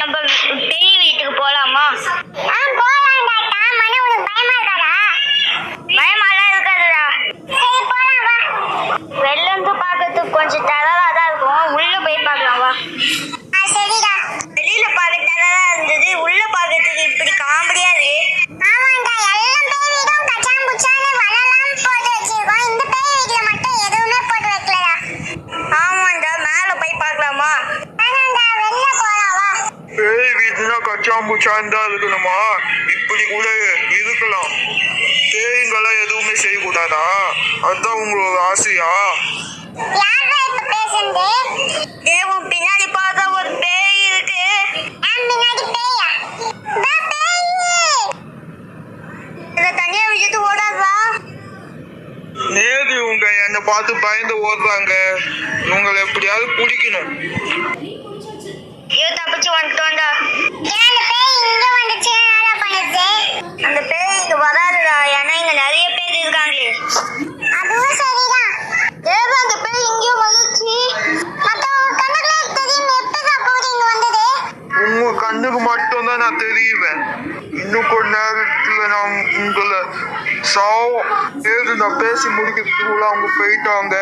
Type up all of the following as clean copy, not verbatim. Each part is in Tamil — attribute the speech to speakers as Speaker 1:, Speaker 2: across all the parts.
Speaker 1: நம்ம பெரிய வீட்டுக்கு போலாமா? பயமாலாம் இருக்காதுடா. வெளில இருந்து பார்க்கறதுக்கு கொஞ்சம் டெரரா தான் இருக்கும். உள்ள போய் பார்க்கலாம் வா. சரிடா. வெளியில பார்க்க டெரரா இருந்தது, உள்ள பார்க்கறதுக்கு இப்படி காமெடியா இருக்கு. ஆமாண்டா, எல்லா பேய் வீடும் கச்சான் புச்சான்னு வளலாம் போட்டு வச்சிருக்கோம். இந்த பேய் வீட்ல மட்டும் எதுவுமே போட்டு வைக்கலடா. ஆமாண்டா, மேல போய் பார்க்கலாமா? வேணாம்டா, வெளில போலாம் வா.
Speaker 2: பேய் வீட்டுனா கச்சான் புச்சான் தான் இருக்கணுமா? இப்படி கூட இருக்கலாம். பேய்ங்கெல்லாம் எதுவுமே செய்யக்கூடாதா? அதுதான் உங்களோட ஆசையா?
Speaker 1: யாரா இப்ப பேசுறது? உன் பின்னாடி பார்த்தா ஒரு பேய் இருக்கு. பின்னாடி பேயா? பேய் இத தனியா விட்டுட்டு ஓடாதா?
Speaker 2: நேரு இவங்க என்னை பார்த்து பயந்து ஓடுறாங்க. இவங்களை எப்படியாவது பிடிக்கணும்.
Speaker 1: தப்பிச்சு வந்துட்டோம்டா. அந்த பேய் இங்க வந்துச்சு, என்னடா பண்ணுது? அந்த பேய் இங்க வராதுடா, ஏன்னா இங்க நிறைய பேர் இருக்காங்களே. அதுவும் சரிதான். அந்த பேய் இங்க வந்துச்சு. மத்தவங்க கண்ணுல தெரியும், எப்படா போய் இங்க வந்தது?
Speaker 2: உங்க கண்ணுக்கு மட்டும் தான் நான் தெரியுவேன். இன்னும் கொஞ்ச நேரத்துல நான் உங்களை நான் பேசி முடிக்கிறதுக்குள்ள அவங்க போயிட்டாங்க.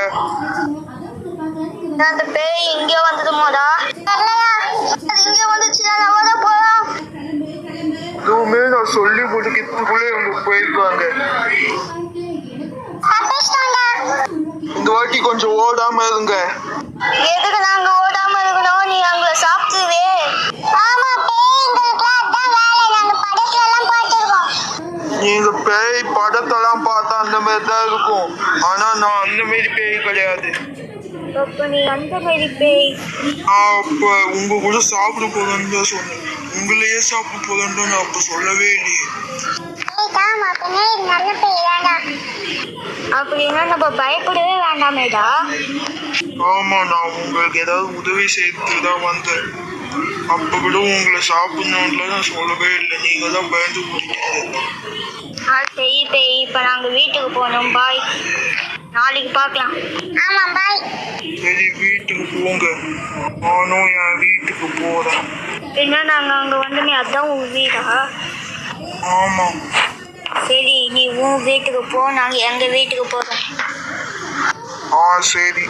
Speaker 1: அந்த பேய் இங்க வந்ததுமாடா? அது இங்க வந்துச்சுன்னா நம்ம தான் போறோம்.
Speaker 2: எதுவுமே நான் சொல்லி முடிக்கிறதுக்குள்ளே அவங்க போயிருக்காங்க. இந்த வாட்டி கொஞ்சம் ஓடாம இருங்க.
Speaker 1: எதுக்கு நாங்க ஓடாம இருக்கணும்? நீ அங்க சாப்பிட்டுவே. ஆமா, பேய்களுக்கு அதான் வேலை. நாங்க படத்துல எல்லாம் பார்த்திருக்கோம்.
Speaker 2: நீங்க பேய் படத்தெல்லாம் பார்த்தா அந்த மாதிரி தான் இருக்கும். ஆனா நான் அந்த மாதிரி பேய் கிடையாது.
Speaker 1: அப்ப நீ அந்த மாதிரி பேய்?
Speaker 2: அப்ப உங்க கூட சாப்பிட போறேன்னு தான் சொன்னேன். உங்களையே சாப்பிட போறேன்னு நான் அப்ப சொல்லவே இல்லையே.
Speaker 1: அப்படின்னா நம்ம பயப்படவே வேண்டாமேடா.
Speaker 2: ஆமா, நான் உங்களுக்கு ஏதாவது உதவி செய்யறதுக்கு தான் வந்தேன். அப்ப கூட உங்களை சாப்பிடணும்ல நான் சொல்லவே இல்லை. நீங்க தான் பயந்து போயிட்டீங்க.
Speaker 1: சரி பேய், இப்ப நாங்க வீட்டுக்கு போகணும். பாய், நாளைக்கு பார்க்கலாம். ஆமா, பாய்.
Speaker 2: சரி, வீட்டுக்கு போங்க. நானும் என் வீட்டுக்கு போறேன்.
Speaker 1: என்ன, நாங்க அங்க வந்தோமே, அதான் உன் வீடா?
Speaker 2: ஆமா.
Speaker 1: சரி, நீ உன் வீட்டுக்கு போ, நாங்க எங்க வீட்டுக்கு போறோம்.
Speaker 2: சரி.